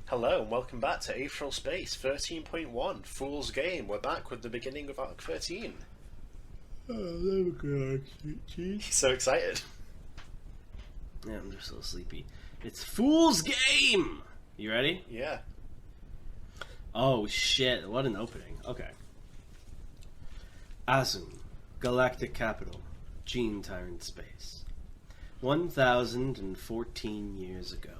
Hello and welcome back to Aetheral Space 13.1, Fool's Game. We're back with the beginning of Arc 13. Oh, there we go, sweet cheese. He's so excited. Yeah, I'm just a little sleepy. It's Fool's Game! You ready? Yeah. Oh shit, what an opening. Okay. Azum, Galactic Capital, Gene Tyrant Space. 1,014 years ago.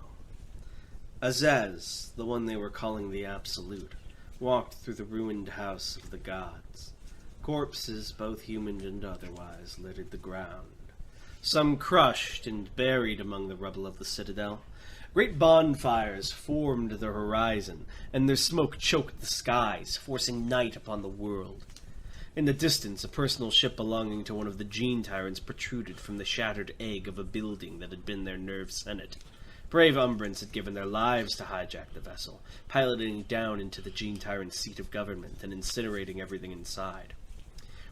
Azez, the one they were calling the Absolute, walked through the ruined house of the gods. Corpses, both human and otherwise, littered the ground. Some crushed and buried among the rubble of the citadel. Great bonfires formed the horizon, and their smoke choked the skies, forcing night upon the world. In the distance, a personal ship belonging to one of the Gene Tyrants protruded from the shattered egg of a building that had been their nerve senate. Brave Umbrans had given their lives to hijack the vessel, piloting it down into the Gene Tyrant's seat of government and incinerating everything inside.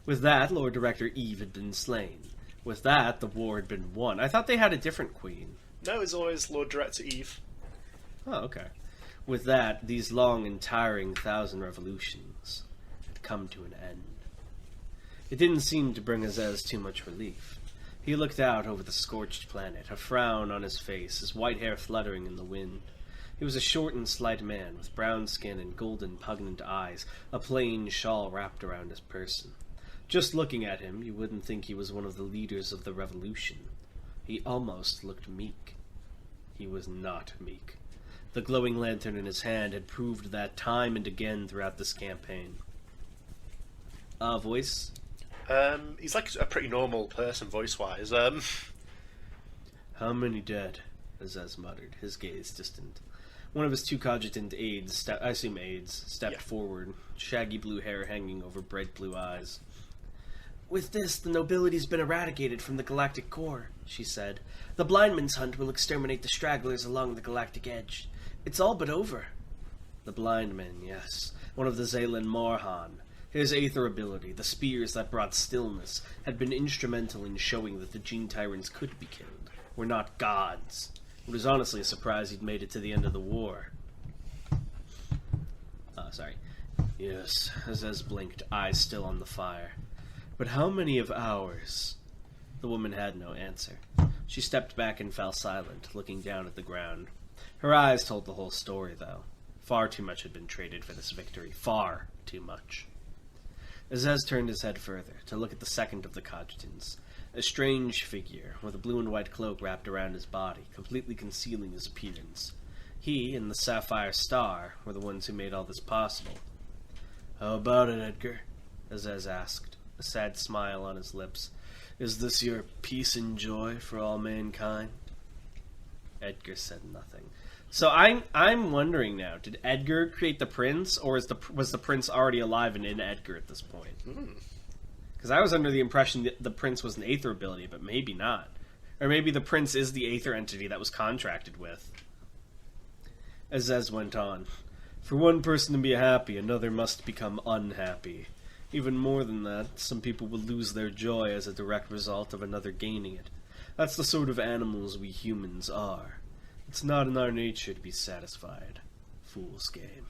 With that, Lord Director Eve had been slain. With that, the war had been won. I thought they had a different queen. No, it's always Lord Director Eve. Oh, okay. With that, these long and tiring 1,000 revolutions had come to an end. It didn't seem to bring Azez too much relief. He looked out over the scorched planet, a frown on his face, his white hair fluttering in the wind. He was a short and slight man, with brown skin and golden, pugnant eyes, a plain shawl wrapped around his person. Just looking at him, you wouldn't think he was one of the leaders of the revolution. He almost looked meek. He was not meek. The glowing lantern in his hand had proved that time and again throughout this campaign. Voice? He's like a pretty normal person voice-wise. How many dead? Azez muttered, his gaze distant. One of his two cogitant aides, stepped forward, shaggy blue hair hanging over bright blue eyes. With this, the nobility's been eradicated from the galactic core, she said. The Blindman's Hunt will exterminate the stragglers along the galactic edge. It's all but over. The Blindman, yes. One of the Zaylan Morhan. His Aether ability, the spears that brought stillness, had been instrumental in showing that the Gene Tyrants could be killed. Were not gods. It was honestly a surprise he'd made it to the end of the war. Yes, Azez blinked, eyes still on the fire. But how many of ours? The woman had no answer. She stepped back and fell silent, looking down at the ground. Her eyes told the whole story, though. Far too much had been traded for this victory. Far too much. Azez turned his head further, to look at the second of the cogitans. A strange figure, with a blue and white cloak wrapped around his body, completely concealing his appearance. He and the Sapphire Star were the ones who made all this possible. How about it, Edgar? Azez asked, a sad smile on his lips. Is this your peace and joy for all mankind? Edgar said nothing. So I'm wondering now, did Edgar create the prince, or was the prince already alive and in Edgar at this point? Because I was under the impression that the prince was an Aether ability, but maybe not. Or maybe the prince is the Aether entity that was contracted with. Azez went on. For one person to be happy, another must become unhappy. Even more than that, some people will lose their joy as a direct result of another gaining it. That's the sort of animals we humans are. It's not in our nature to be satisfied. Fool's game.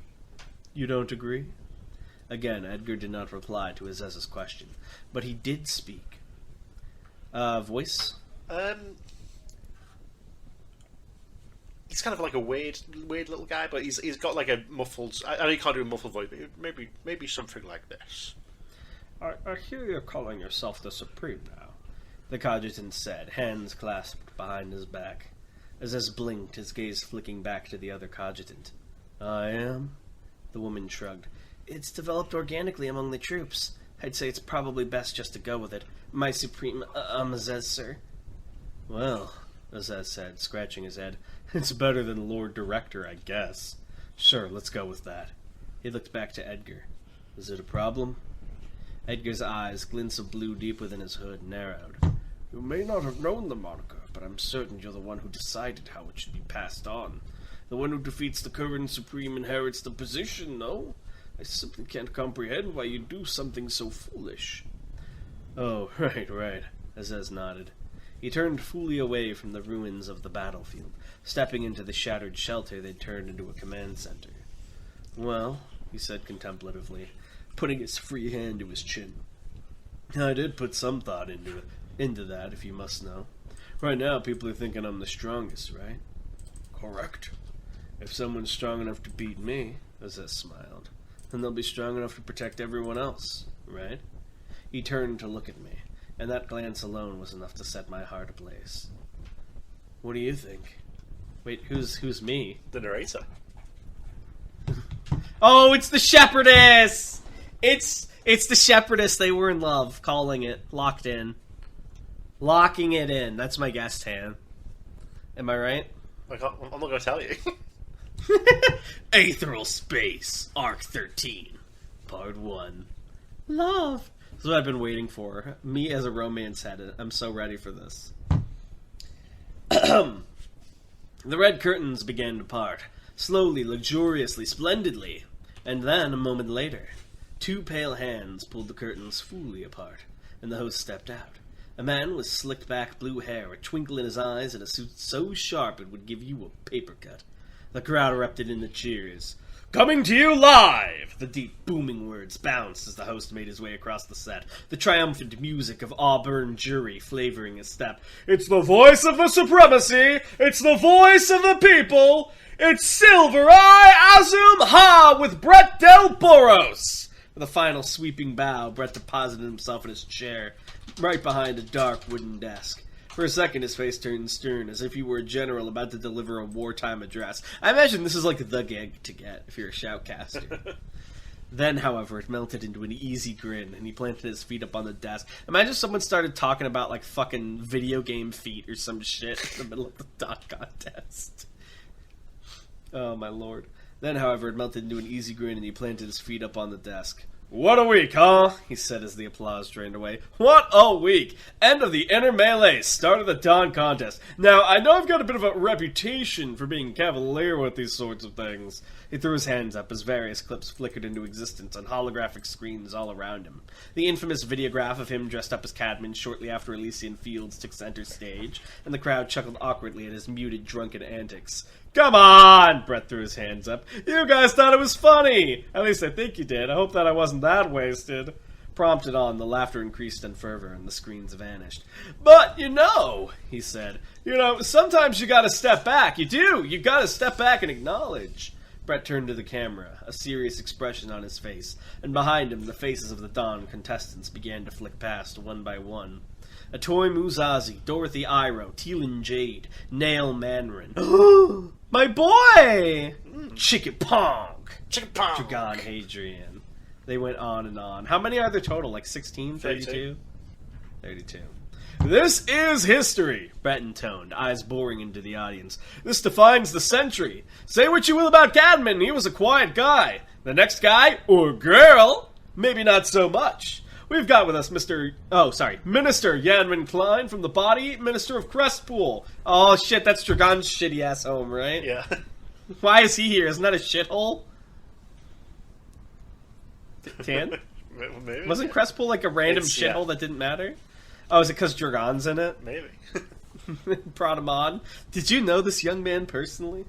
You don't agree? Again, Edgar did not reply to Azez's question, but he did speak. Voice? He's kind of like a weird little guy, but he's got like a muffled. I know you can't do a muffled voice, but maybe something like this. I hear you're calling yourself the Supreme now, the cogitant said, hands clasped behind his back. Azez blinked, his gaze flicking back to the other cogitant. I am? The woman shrugged. It's developed organically among the troops. I'd say it's probably best just to go with it. My Supreme, Azez, sir. Well, Azez said, scratching his head, it's better than Lord Director, I guess. Sure, let's go with that. He looked back to Edgar. Is it a problem? Edgar's eyes, glints of blue deep within his hood, narrowed. You may not have known the moniker, but I'm certain you're the one who decided how it should be passed on. The one who defeats the current Supreme inherits the position, no? I simply can't comprehend why you do something so foolish. Oh, right, Azez nodded. He turned fully away from the ruins of the battlefield, stepping into the shattered shelter they'd turned into a command center. "Well," he said contemplatively, putting his free hand to his chin, "I did put some thought into that, if you must know. Right now, people are thinking I'm the strongest, right?" "Correct. If someone's strong enough to beat me," Azez smiled, "then they'll be strong enough to protect everyone else, right?" He turned to look at me, and that glance alone was enough to set my heart ablaze. "What do you think?" "Wait, who's me?" The narrator. Oh, it's the shepherdess! It's the shepherdess. They were in love, calling it, locked in. Locking it in. That's my guest hand. Am I right? I'm not going to tell you. Aetheral Space, Arc 13, Part 1. Love. This is what I've been waiting for. Me as a romance head. I'm so ready for this. The red curtains began to part, slowly, luxuriously, splendidly. And then, a moment later, two pale hands pulled the curtains fully apart, and the host stepped out. A man with slicked back blue hair, a twinkle in his eyes, and a suit so sharp it would give you a paper cut. The crowd erupted into cheers. "Coming to you live!" The deep, booming words bounced as the host made his way across the set, the triumphant music of Auburn Jury flavoring his step. "It's the voice of the supremacy! It's the voice of the people! It's Silver Eye Azum Ha with Brett Del Boros!" With a final sweeping bow, Brett deposited himself in his chair, right behind a dark wooden desk. For a second, his face turned stern, as if he were a general about to deliver a wartime address. I imagine this is like the gig to get, if you're a shoutcaster. Then, however, it melted into an easy grin, and he planted his feet up on the desk. Imagine if someone started talking about, like, fucking video game feet or some shit in the middle of the dot contest. Oh, my lord. Then, however, it melted into an easy grin, and he planted his feet up on the desk. "What a week, huh?" he said as the applause drained away. "What a week! End of the inner melee, start of the dawn contest. Now, I know I've got a bit of a reputation for being cavalier with these sorts of things." He threw his hands up as various clips flickered into existence on holographic screens all around him. The infamous videograph of him dressed up as Cadman shortly after Elysian Fields took center stage, and the crowd chuckled awkwardly at his muted, drunken antics. "Come on!" Brett threw his hands up. "You guys thought it was funny! At least I think you did. I hope that I wasn't that wasted." Prompted on, the laughter increased in fervor, and the screens vanished. "But, he said, sometimes you gotta step back. You do! You gotta step back and acknowledge." Brett turned to the camera, a serious expression on his face, and behind him the faces of the Dawn contestants began to flick past one by one. Atoy Muzazi, Dorothy Iro, Teelan Jade, Nail Manrin. My boy! Chicken Pong! Chicken Pong! Dragon Hadrian. They went on and on. How many are there total? Like 16? 32? 32. "This is history," Brett intoned, eyes boring into the audience. "This defines the century. Say what you will about Cadman, he was a quiet guy. The next guy, or girl, maybe not so much. We've got with us Minister Yanman Klein from the body, Minister of Crestpool." Oh shit, that's Dragon's shitty ass home, right? Yeah. Why is he here? Isn't that a shithole? Tan? Maybe. Wasn't Crestpool like a random shithole that didn't matter? Oh, is it because Dragon's in it? Maybe. Brought him on. Did you know this young man personally?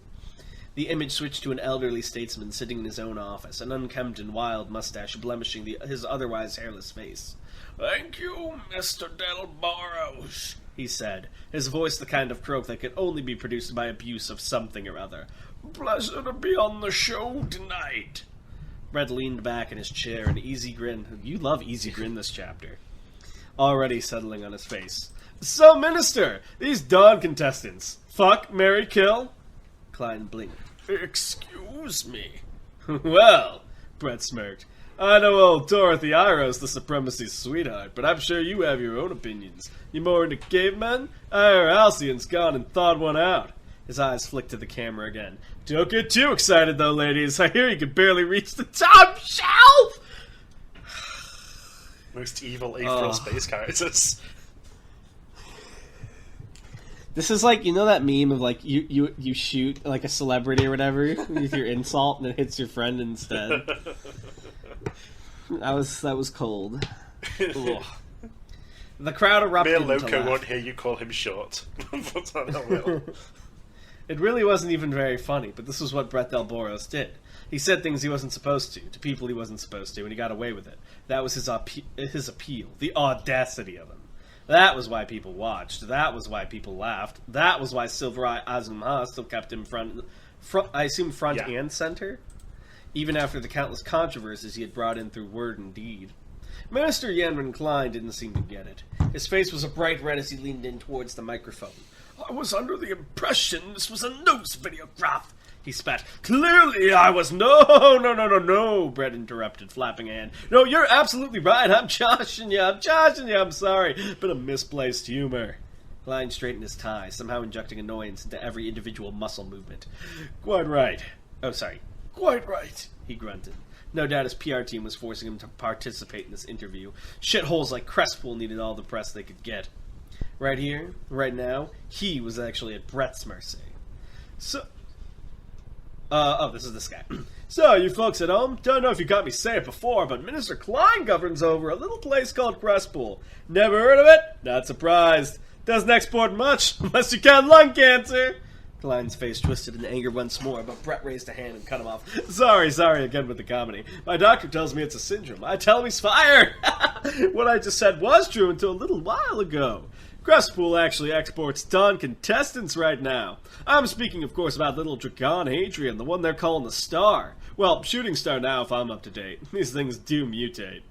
The image switched to an elderly statesman sitting in his own office, an unkempt and wild mustache blemishing his otherwise hairless face. "Thank you, Mr. Del Boros," he said, his voice the kind of croak that could only be produced by abuse of something or other. "Pleasure to be on the show tonight." Brett leaned back in his chair, an easy grin. You love easy grin this chapter. Already settling on his face. "So, Minister, these Dawn contestants, fuck, marry, kill?" Klein blinked. "Excuse me." "Well," Brett smirked, "I know old Dorothy Iro's the supremacy's sweetheart, but I'm sure you have your own opinions. You more into cavemen? I hear Halcyon's gone and thawed one out." His eyes flicked to the camera again. "Don't get too excited, though, ladies. I hear you can barely reach the top shelf!" Most evil Aetheral Space characters. This is like, that meme of like you shoot like a celebrity or whatever with your insult and it hits your friend instead. That was cold. The crowd erupted Mere into Loco laughter. won't hear you call him short. But I will. It really wasn't even very funny, but this was what Brett Del Boros did. He said things he wasn't supposed to people he wasn't supposed to, and he got away with it. That was his appeal, the audacity of him. That was why people watched. That was why people laughed. That was why Silver Eye Azumha still kept him front I assume front Yeah. and center, even after the countless controversies he had brought in through word and deed. Minister Yenrin Klein didn't seem to get it. His face was a bright red as he leaned in towards the microphone. I was under the impression this was a news videograph, he spat. Clearly I was. No, Brett interrupted, flapping a hand. No, you're absolutely right. I'm joshing you. I'm sorry. But a misplaced humor. Klein straightened his tie, somehow injecting annoyance into every individual muscle movement. Quite right, he grunted. No doubt his PR team was forcing him to participate in this interview. Shitholes like Crestpool needed all the press they could get. Right here, right now, he was actually at Brett's mercy. This is this guy. So, you folks at home, don't know if you got me say it before, but Minister Klein governs over a little place called Crestpool. Never heard of it? Not surprised. Doesn't export much, unless you count lung cancer. Klein's face twisted in anger once more, but Brett raised a hand and cut him off. Sorry again with the comedy. My doctor tells me it's a syndrome. I tell him he's fired. What I just said was true until a little while ago. Crestpool actually exports Dawn contestants right now. I'm speaking, of course, about little Dragon Hadrian, the one they're calling the Star. Well, Shooting Star now, if I'm up to date. These things do mutate.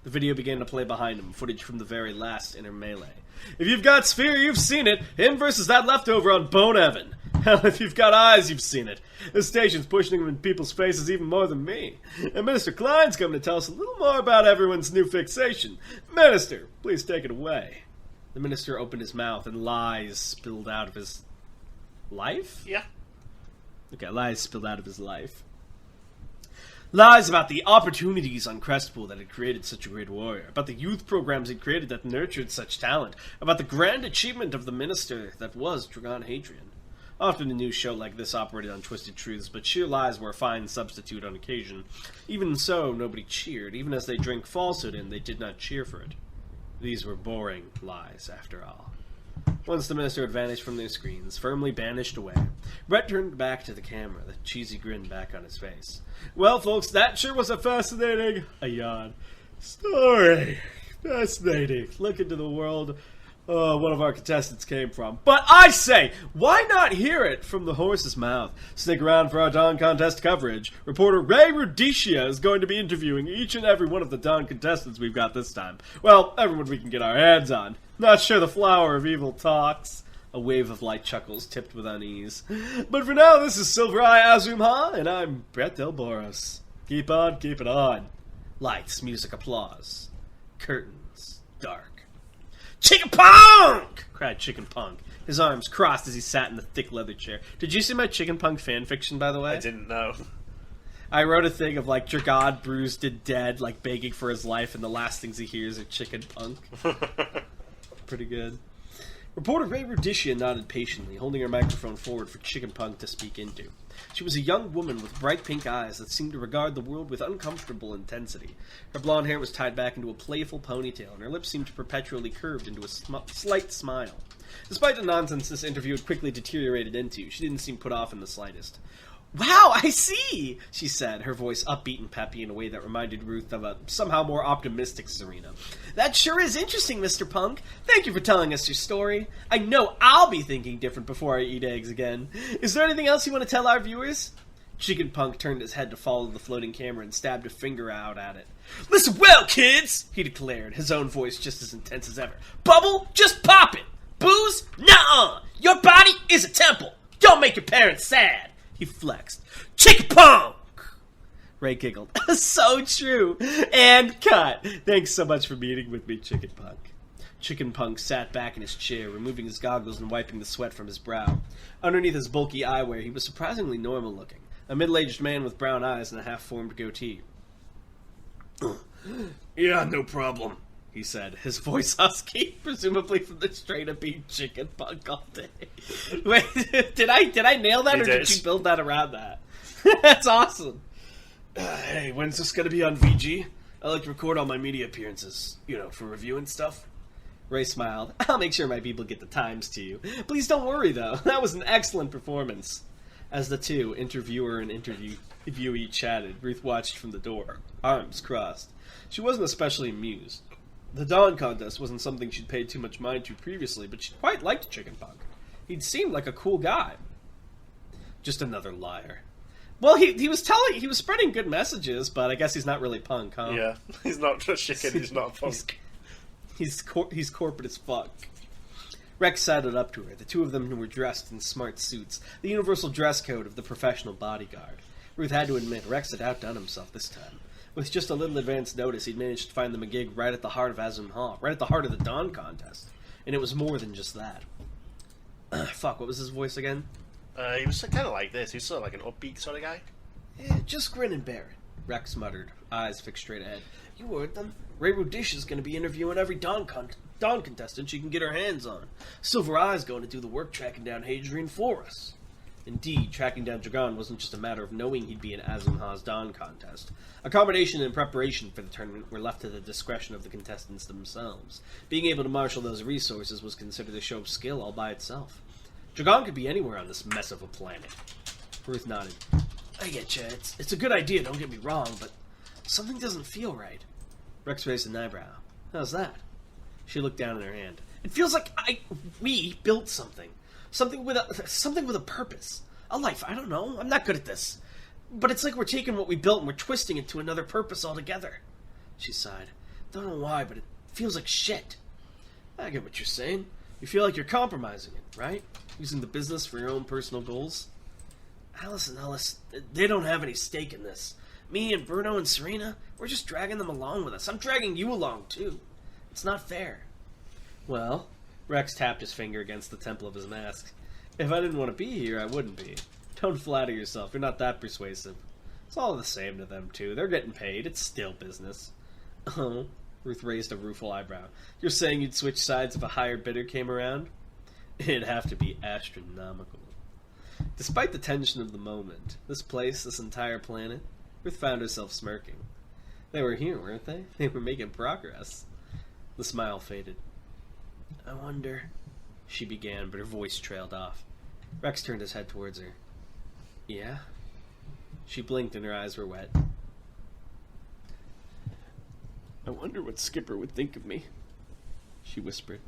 The video began to play behind him, footage from the very last inner melee. If you've got Sphere, you've seen it. Him versus that leftover on Bone Evan. Hell, if you've got eyes, you've seen it. This station's pushing him in people's faces even more than me. And Minister Klein's coming to tell us a little more about everyone's new fixation. Minister, please take it away. The minister opened his mouth and lies spilled out of his life? Yeah. Okay, lies spilled out of his life. Lies about the opportunities on Crestpool that had created such a great warrior, about the youth programs he'd created that nurtured such talent, about the grand achievement of the minister that was Dragon Hadrian. Often a news show like this operated on twisted truths, but sheer lies were a fine substitute on occasion. Even so, nobody cheered. Even as they drank falsehood in, they did not cheer for it. These were boring lies, after all. Once the minister had vanished from their screens, firmly banished away, Brett turned back to the camera, the cheesy grin back on his face. Well, folks, that sure was a fascinating, a yawn, story. Fascinating. Look into the world one of our contestants came from. But I say, why not hear it from the horse's mouth? Stick around for our Dawn Contest coverage. Reporter Ray Rudisha is going to be interviewing each and every one of the Dawn contestants we've got this time. Well, everyone we can get our hands on. Not sure the flower of evil talks. A wave of light chuckles tipped with unease. But for now, this is Silver Eye Azumha, and I'm Brett Del Boros. Keep on keeping on. Lights, music, applause. Curtains, dark. Chicken Punk! Cried Chicken Punk, his arms crossed as he sat in the thick leather chair. Did you see my Chicken Punk fanfiction, by the way? I didn't know. I wrote a thing of, like, Dragod bruised and dead, like, begging for his life, and the last things he hears are Chicken Punk. Pretty good. Reporter Ray Rudisha nodded patiently, holding her microphone forward for Chicken Punk to speak into. She was a young woman with bright pink eyes that seemed to regard the world with uncomfortable intensity. Her blonde hair was tied back into a playful ponytail, and her lips seemed perpetually curved into a slight smile. Despite the nonsense this interview had quickly deteriorated into, she didn't seem put off in the slightest. Wow, I see, she said, her voice upbeat and peppy in a way that reminded Ruth of a somehow more optimistic Serena. That sure is interesting, Mr. Punk. Thank you for telling us your story. I know I'll be thinking different before I eat eggs again. Is there anything else you want to tell our viewers? Chicken Punk turned his head to follow the floating camera and stabbed a finger out at it. Listen well, kids, he declared, his own voice just as intense as ever. Bubble, just pop it. Booze? Nuh-uh. Your body is a temple. Don't make your parents sad. He flexed. Chicken Punk! Ray giggled. So true. And cut. Thanks so much for meeting with me, Chicken Punk. Chicken Punk sat back in his chair, removing his goggles and wiping the sweat from his brow. Underneath his bulky eyewear, he was surprisingly normal-looking. A middle-aged man with brown eyes and a half-formed goatee. Yeah, no problem, he said, his voice husky, presumably from the strain of being Chicken Punk all day. Wait, did I nail that, or did you build that around that? That's awesome. Hey, when's this gonna be on VG? I like to record all my media appearances, for review and stuff. Ray smiled. I'll make sure my people get the times to you. Please don't worry, though. That was an excellent performance. As the two, interviewer and interviewee, chatted, Ruth watched from the door, arms crossed. She wasn't especially amused. The Dawn contest wasn't something she'd paid too much mind to previously, but she quite liked Chicken Punk. He'd seemed like a cool guy. Just another liar. Well, he was spreading good messages, but I guess he's not really punk, huh? Yeah, he's not just chicken, he's not a punk. He's corporate as fuck. Rex sidled up to her. The two of them were dressed in smart suits, the universal dress code of the professional bodyguard. Ruth had to admit, Rex had outdone himself this time. With just a little advance notice, he'd managed to find them a gig right at the heart of Azim Hall, right at the heart of the Dawn contest. And it was more than just that. Fuck, what was his voice again? He was kind of like this. He was sort of like an upbeat sort of guy. Yeah, just grin and bear it, Rex muttered, eyes fixed straight ahead. You heard them. Ray Rudish is going to be interviewing every Dawn contestant she can get her hands on. Silver Eye's going to do the work tracking down Hadrian for us. Indeed, tracking down Dragon wasn't just a matter of knowing he'd be in Azim Ha's Dawn contest. Accommodation and preparation for the tournament were left to the discretion of the contestants themselves. Being able to marshal those resources was considered a show of skill all by itself. Dragon could be anywhere on this mess of a planet. Ruth nodded. I get you. It's a good idea, don't get me wrong, but something doesn't feel right. Rex raised an eyebrow. How's that? She looked down at her hand. It feels like we built something. Something with a purpose. A life, I don't know. I'm not good at this. But it's like we're taking what we built and we're twisting it to another purpose altogether. She sighed. Don't know why, but it feels like shit. I get what you're saying. You feel like you're compromising it, right? Using the business for your own personal goals. Alice and Ellis, they don't have any stake in this. Me and Bruno and Serena, we're just dragging them along with us. I'm dragging you along, too. It's not fair. Well, Rex tapped his finger against the temple of his mask. If I didn't want to be here, I wouldn't be. Don't flatter yourself. You're not that persuasive. It's all the same to them, too. They're getting paid. It's still business. Oh, Ruth raised a rueful eyebrow. You're saying you'd switch sides if a higher bidder came around? It'd have to be astronomical. Despite the tension of the moment, this place, this entire planet, Ruth found herself smirking. They were here, weren't they? They were making progress. The smile faded. I wonder... she began, but her voice trailed off. Rex turned his head towards her. Yeah? She blinked and her eyes were wet. I wonder what Skipper would think of me, she whispered.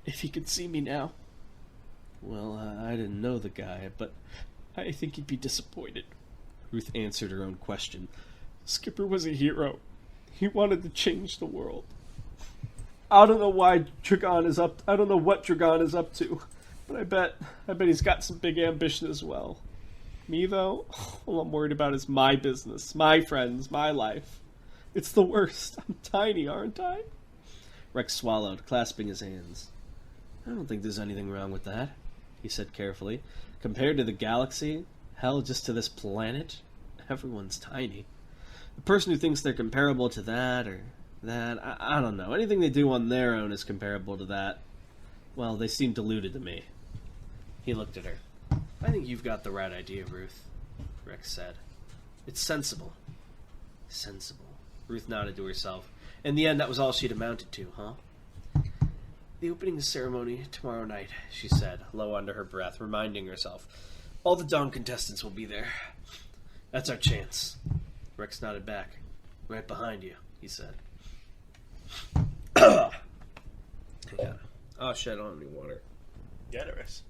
If he could see me now. Well, I didn't know the guy, but I think he'd be disappointed. Ruth answered her own question. Skipper was a hero. He wanted to change the world. I don't know why Dragon is up. I don't know what Dragon is up to, but I bet he's got some big ambition as well. Me though, all I'm worried about is my business, my friends, my life. It's the worst. I'm tiny, aren't I? Rex swallowed, clasping his hands. I don't think there's anything wrong with that, he said carefully. Compared to the galaxy, hell, just to this planet, everyone's tiny. The person who thinks they're comparable to that or that, I don't know. Anything they do on their own is comparable to that. Well, they seem deluded to me. He looked at her. I think you've got the right idea, Ruth, Rex said. It's sensible. Sensible. Ruth nodded to herself. In the end, that was all she'd amounted to, huh? The opening ceremony tomorrow night, she said, low under her breath, reminding herself. All the Dawn contestants will be there. That's our chance. Rex nodded back. Right behind you, he said. Yeah. Oh shit, I don't have any water. Yeah, there is.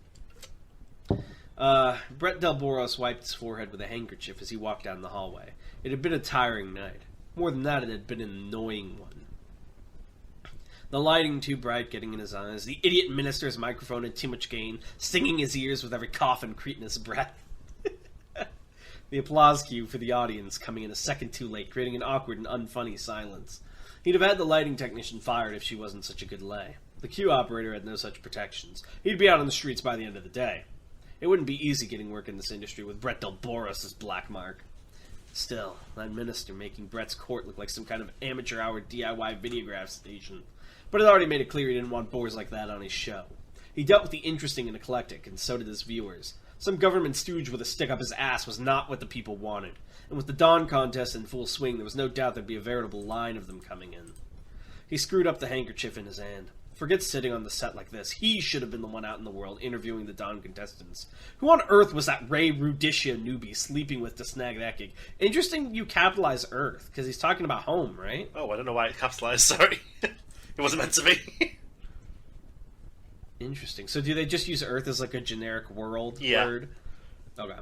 Brett Del Boros wiped his forehead with a handkerchief as he walked down the hallway. It had been a tiring night. More than that, it had been an annoying one. The lighting too bright, getting in his eyes. The idiot minister's microphone had too much gain, stinging his ears with every cough and cretinous breath. The applause cue for the audience coming in a second too late, creating an awkward and unfunny silence. He'd have had the lighting technician fired if she wasn't such a good lay. The cue operator had no such protections. He'd be out on the streets by the end of the day. It wouldn't be easy getting work in this industry with Brett Del Boros' black mark. Still, that minister making Brett's court look like some kind of amateur-hour DIY videograph station. But it already made it clear he didn't want bores like that on his show. He dealt with the interesting and eclectic, and so did his viewers. Some government stooge with a stick up his ass was not what the people wanted. And with the Dawn contest in full swing, there was no doubt there'd be a veritable line of them coming in. He screwed up the handkerchief in his hand. Forget sitting on the set like this. He should have been the one out in the world interviewing the Dawn contestants. Who on earth was that Ray Rudicia newbie sleeping with to snag that gig? Interesting you capitalize Earth, because he's talking about home, right? Oh, I don't know why it capitalized, sorry. It wasn't meant to be. Interesting. So do they just use Earth as like a generic world Yeah. word? Okay.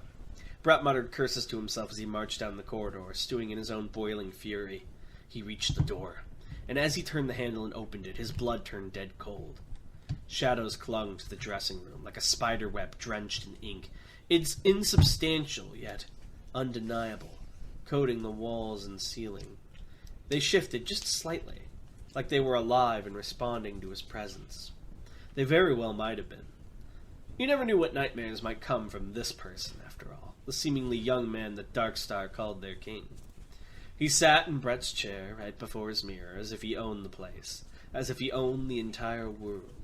Brett muttered curses to himself as he marched down the corridor, stewing in his own boiling fury. He reached the door, and as he turned the handle and opened it, his blood turned dead cold. Shadows clung to the dressing room like a spider web drenched in ink. It's insubstantial, yet undeniable, coating the walls and ceiling. They shifted just slightly, like they were alive and responding to his presence. They very well might have been. You never knew what nightmares might come from this person, after all, the seemingly young man that Darkstar called their king. He sat in Brett's chair right before his mirror, as if he owned the place, as if he owned the entire world.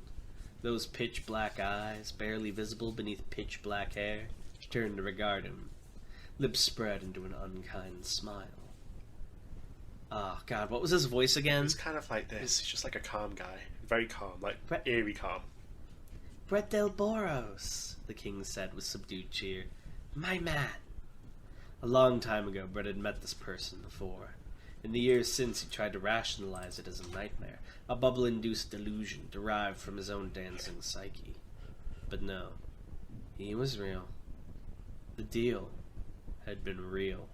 Those pitch-black eyes, barely visible beneath pitch-black hair, turned to regard him. Lips spread into an unkind smile. Oh, God, what was his voice again? It's kind of like this. He's just like a calm guy. Very calm, like eerie calm. Brett Del Boros, the king said with subdued cheer. My man. A long time ago, Brett had met this person before. In the years since, he tried to rationalize it as a nightmare, a bubble-induced delusion derived from his own dancing psyche. But no, he was real. The deal had been real.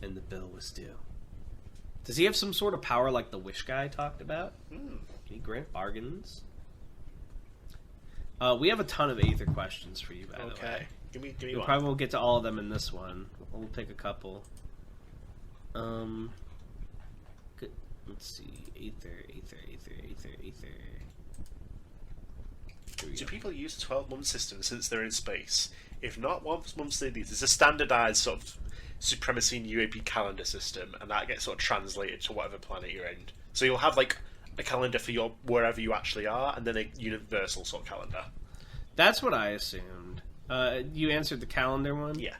And the bill was due. Does he have some sort of power like the Wish guy talked about? Can he grant bargains? We have a ton of Aether questions for you, by the way. Okay. Give me We one. probably won't get to all of them in this one. We'll pick a couple. Good. Let's see. Aether. Here we Do go. people use a 12-month system since they're in space? If not, what months do they use? It's a standardized sort of supremacy and UAP calendar system, and that gets sort of translated to whatever planet you're in. So you'll have like a calendar for your wherever you actually are, and then a universal sort of calendar. That's what I assumed. You answered the calendar one? Yeah.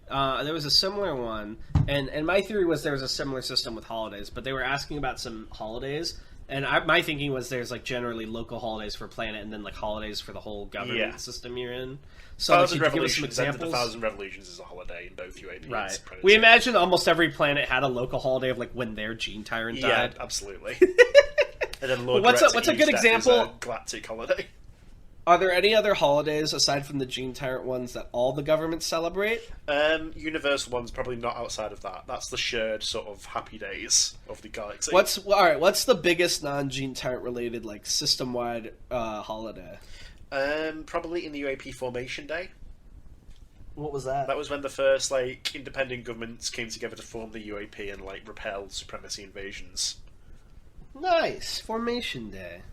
There was a similar one, and my theory was there was a similar system with holidays, but they were asking about some holidays, and my thinking was there's like generally local holidays for planet, and then like holidays for the whole government system you're in. So like, Thousand could you give us some Revolutions, End of the examples? Thousand Revolutions is a holiday in both UAP Right. and Predator. We imagine almost every planet had a local holiday of like when their gene tyrant Yeah, died. absolutely. And then Lord What's Director a good Eve's death is example? a galactic holiday. Are there any other holidays aside from the gene tyrant ones that all the governments celebrate? Universal one's probably not outside of that. That's the shared sort of happy days of the galaxy. What's the biggest non-gene tyrant related like system-wide holiday? Probably in the UAP Formation Day. What was that? That was when the first like independent governments came together to form the UAP and like repel supremacy invasions. Nice. Formation Day.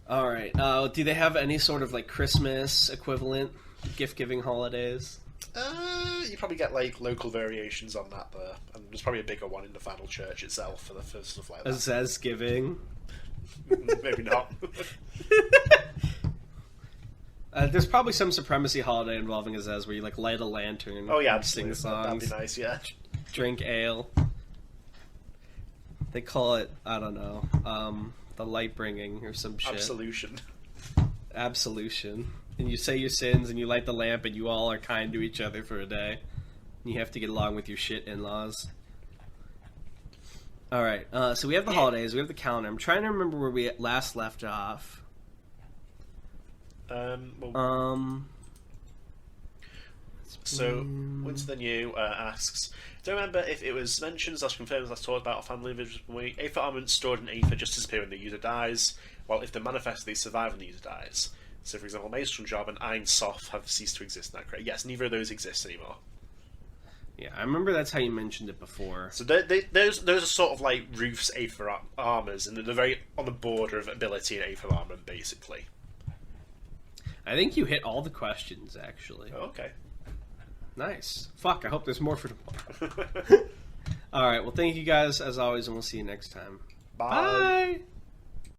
Alright, do they have any sort of like Christmas equivalent gift-giving holidays? You probably get like local variations on that there, and there's probably a bigger one in the final church itself for the first stuff like A that. Zez-giving? Maybe not. There's probably some supremacy holiday involving a Zez where you like light a lantern, Oh yeah, sing absolutely. That'd be songs, nice. Yeah. drink ale. They call it, I don't know, the light bringing or some shit. Absolution. Absolution. And you say your sins and you light the lamp and you all are kind to each other for a day. And you have to get along with your shit in-laws. Alright, so we have the holidays, we have the calendar. I'm trying to remember where we last left off. So, Winter the New asks, don't remember if it was mentioned / confirmed as talked about a family invisible Aether armament stored in Aether just disappear when the user dies, while if they manifest, they survive when the user dies. So, for example, Maelstrom Job and Ein Soft have ceased to exist in that crate. Yes, neither of those exist anymore. Yeah, I remember that's how you mentioned it before. So those are sort of like Ruth's Aether armors, and they're very on the border of ability and Aether armament, basically. I think you hit all the questions, actually. Oh, okay. Nice. Fuck, I hope there's more for tomorrow. Alright, well thank you guys as always, and we'll see you next time. Bye. Bye.